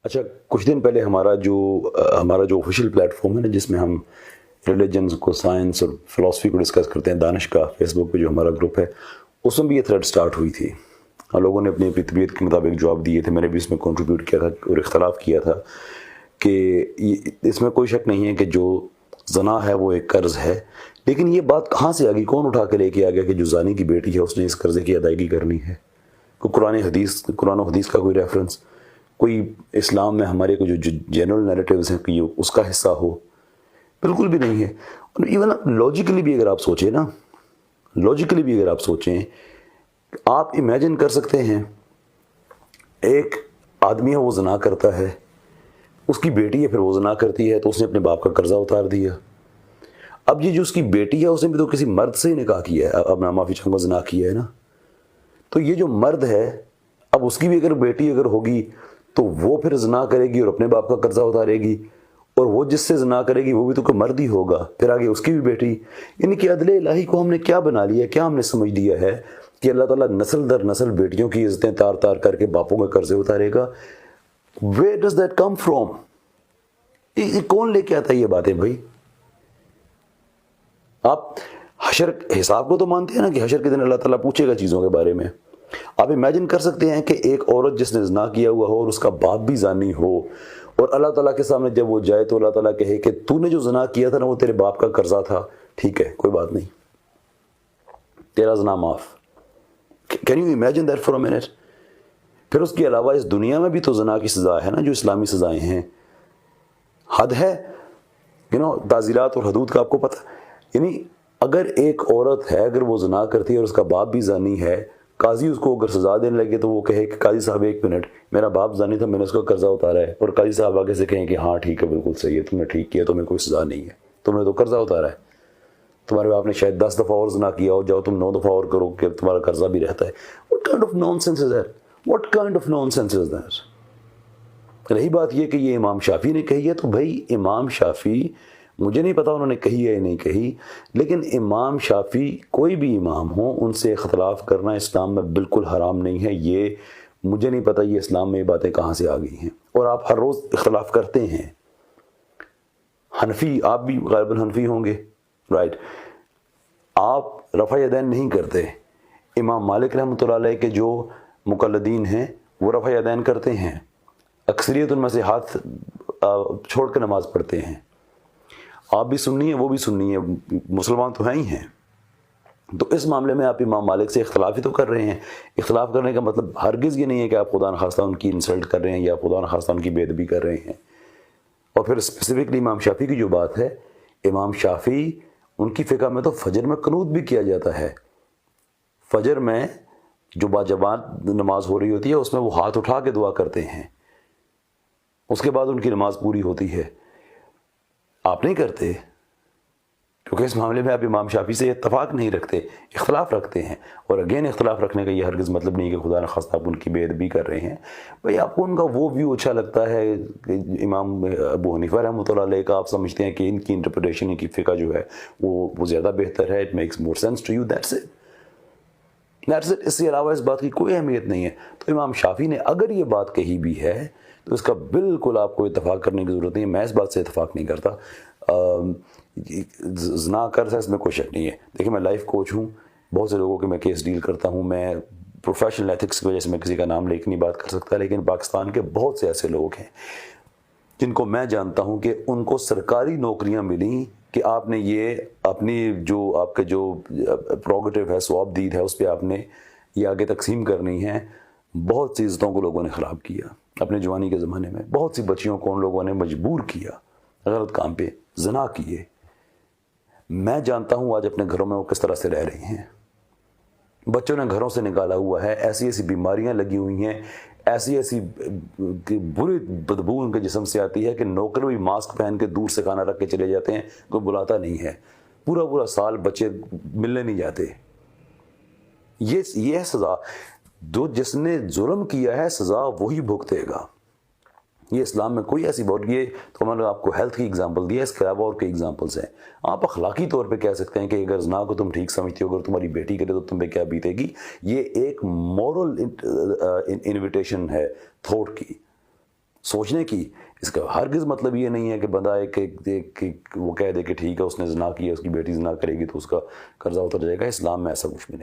اچھا، کچھ دن پہلے ہمارا جو آفیشیل پلیٹ فارم ہے نا، جس میں ہم ریلیجنز کو، سائنس اور فلاسفی کو ڈسکس کرتے ہیں، دانش کا فیس بک پہ جو ہمارا گروپ ہے، اس میں بھی یہ تھریڈ سٹارٹ ہوئی تھی اور لوگوں نے اپنی اپنی طبیعت کے مطابق جواب دیے تھے. میں نے بھی اس میں کنٹریبیوٹ کیا تھا اور اختلاف کیا تھا کہ اس میں کوئی شک نہیں ہے کہ جو زنا ہے وہ ایک قرض ہے. لیکن یہ بات کہاں سے آ گئی؟ کون اٹھا کے لے کے آ گیا کہ جو زانی کی بیٹی ہے اس نے اس قرضے کی ادائیگی کرنی ہے؟ قرآن و حدیث کا کوئی ریفرنس، کوئی اسلام میں ہمارے کو جو جنرل نیریٹیوز ہیں کہ یہ اس کا حصہ ہو؟ بالکل بھی نہیں ہے. ایون لاجیکلی بھی اگر آپ سوچیں نا، لاجیکلی بھی اگر آپ سوچیں، آپ امیجن کر سکتے ہیں ایک آدمی ہے وہ زنا کرتا ہے، اس کی بیٹی ہے پھر وہ زنا کرتی ہے، تو اس نے اپنے باپ کا قرضہ اتار دیا. اب یہ جو اس کی بیٹی ہے اس نے بھی تو کسی مرد سے ہی نکاح کیا ہے، اب میں معافی چاہوں گا، زنا کیا ہے نا. تو یہ جو مرد ہے، اب اس کی بھی اگر بیٹی اگر ہوگی تو وہ پھر زنا کرے گی اور اپنے باپ کا قرضہ اتارے گی، اور وہ جس سے زنا کرے گی وہ بھی تو کوئی مرد ہی ہوگا، پھر آگے اس کی بھی بیٹی. یعنی کہ عدل الہی کو ہم نے کیا بنا لیا ہے، کیا ہم نے سمجھ لیا ہے کہ اللہ تعالیٰ نسل در نسل بیٹیوں کی عزتیں تار تار کر کے باپوں کے قرضے اتارے گا؟ Where does that come from؟ یہ کون لے کے آتا ہے یہ باتیں بھائی؟ آپ حشر حساب کو تو مانتے ہیں نا کہ حشر کے دن اللہ تعالیٰ پوچھے گا چیزوں کے بارے میں. آپ امیجن کر سکتے ہیں کہ ایک عورت جس نے زنا کیا ہوا ہو اور اس کا باپ بھی زانی ہو، اور اللہ تعالیٰ کے سامنے جب وہ جائے تو اللہ تعالیٰ کہے کہ تو نے جو زنا کیا تھا نا وہ تیرے باپ کا قرضہ تھا، ٹھیک ہے کوئی بات نہیں، تیرا زنا معاف. Can you imagine that for a minute? پھر اس کے علاوہ اس دنیا میں بھی تو زنا کی سزا ہے نا، جو اسلامی سزائیں ہیں. حد ہے، تعزیرات اور حدود کا آپ کو پتہ. یعنی اگر ایک عورت ہے، اگر وہ زنا کرتی ہے اور اس کا باپ بھی زانی ہے، قاضی اس کو اگر سزا دینے لگے تو وہ کہے کہ قاضی صاحب ایک منٹ، میرا باپ زانی تھا، میں نے اس کا قرضہ اتارا ہے، اور قاضی صاحب آگے سے کہیں کہ ہاں ٹھیک ہے، بالکل صحیح ہے، تم نے ٹھیک کیا، تمہیں کوئی سزا نہیں ہے، تم نے تو قرضہ اتارا ہے، تمہارے باپ نے شاید 10 دفعہ اور زنا کیا ہو، جاؤ تم 9 دفعہ اور کرو کہ تمہارا قرضہ بھی رہتا ہے. What kind of nonsense is that? What kind of nonsense is that؟ رہی بات یہ کہ یہ امام شافعی نے کہی ہے، تو بھائی امام شافعی، مجھے نہیں پتا انہوں نے کہی ہے یا نہیں کہی، لیکن امام شافعی کوئی بھی امام ہو، ان سے اختلاف کرنا اسلام میں بالکل حرام نہیں ہے. یہ مجھے نہیں پتا یہ اسلام میں یہ باتیں کہاں سے آ گئی ہیں، اور آپ ہر روز اختلاف کرتے ہیں. حنفی، آپ بھی غالباً حنفی ہوں گے، رائٹ؟ آپ رفع یدین نہیں کرتے. امام مالک رحمۃ اللہ علیہ کے جو مقلدین ہیں وہ رفع یدین کرتے ہیں، اکثریت ان میں سے ہاتھ چھوڑ کے نماز پڑھتے ہیں. آپ بھی سنی ہیں، وہ بھی سنی ہے، مسلمان تو ہیں ہی ہیں. تو اس معاملے میں آپ امام مالک سے اختلاف ہی تو کر رہے ہیں. اختلاف کرنے کا مطلب ہرگز یہ نہیں ہے کہ آپ خدا نخواستہ ان کی انسلٹ کر رہے ہیں یا خدا نخواستہ ان کی بے ادبی کر رہے ہیں. اور پھر اسپیسیفکلی امام شافعی کی جو بات ہے، امام شافعی ان کی فقہ میں تو فجر میں قنوت بھی کیا جاتا ہے. فجر میں جو باجماعت نماز ہو رہی ہوتی ہے اس میں وہ ہاتھ اٹھا کے دعا کرتے ہیں، اس کے بعد ان کی نماز پوری ہوتی ہے. آپ نہیں کرتے، کیونکہ اس معاملے میں آپ امام شافعی سے اتفاق نہیں رکھتے، اختلاف رکھتے ہیں. اور اگین اختلاف رکھنے کا یہ ہرگز مطلب نہیں کہ خدا نخواستہ آپ ان کی بے ادبی کر رہے ہیں. بھئی آپ کو ان کا وہ ویو اچھا لگتا ہے کہ امام ابو حنیفہ رحمۃ اللہ علیہ کا آپ سمجھتے ہیں کہ ان کی انٹرپریٹیشن، ان کی فقہ جو ہے وہ زیادہ بہتر ہے، it makes more sense to you, that's it. اس کے علاوہ اس بات کی کوئی اہمیت نہیں ہے. تو امام شافعی نے اگر یہ بات کہی بھی ہے تو اس کا بالکل آپ کو اتفاق کرنے کی ضرورت نہیں ہے. میں اس بات سے اتفاق نہیں کرتا. زنا قرض ہے، اس میں کوئی شک نہیں ہے. دیکھیں میں لائف کوچ ہوں، بہت سے لوگوں کے میں کیس ڈیل کرتا ہوں. میں پروفیشنل ایتھکس کی وجہ سے میں کسی کا نام لے کے نہیں بات کر سکتا، لیکن پاکستان کے بہت سے ایسے لوگ ہیں جن کو میں جانتا ہوں کہ ان کو سرکاری نوکریاں ملیں کہ آپ نے یہ اپنی جو آپ کے جو پروگیٹو ہے، ثواب دید ہے، اس پہ آپ نے یہ آگے تقسیم کرنی ہے. بہت سی عزتوں کو لوگوں نے خراب کیا اپنے جوانی کے زمانے میں. بہت سی بچیوں کو ان لوگوں نے مجبور کیا غلط کام پہ، زنا کیے. میں جانتا ہوں آج اپنے گھروں میں وہ کس طرح سے رہ رہی ہیں. بچوں نے گھروں سے نکالا ہوا ہے، ایسی ایسی بیماریاں لگی ہوئی ہیں، ایسی ایسی بری بدبو ان کے جسم سے آتی ہے کہ نوکر بھی ماسک پہن کے دور سے کھانا رکھ کے چلے جاتے ہیں، کوئی بلاتا نہیں ہے. پورا پورا سال بچے ملنے نہیں جاتے. یہ سزا جو جس نے ظلم کیا ہے سزا وہی بھگتے گا. یہ اسلام میں کوئی ایسی بات، یہ تو میں نے آپ کو ہیلتھ کی ایگزامپل دی ہے، اس کے علاوہ اور کئی ایگزامپلس ہیں. آپ اخلاقی طور پہ کہہ سکتے ہیں کہ اگر زنا کو تم ٹھیک سمجھتے ہو، اگر تمہاری بیٹی کرے تو تم پہ کیا بیتے گی. یہ ایک مورل انویٹیشن ہے تھاٹ کی. سوچنے کی. اس کا ہرگز مطلب یہ نہیں ہے کہ بندہ وہ کہہ دے کہ ٹھیک ہے اس نے زنا کیا، اس کی بیٹی زنا کرے گی تو اس کا قرضہ اتر جائے گا. اسلام میں ایسا کچھ بھی نہیں.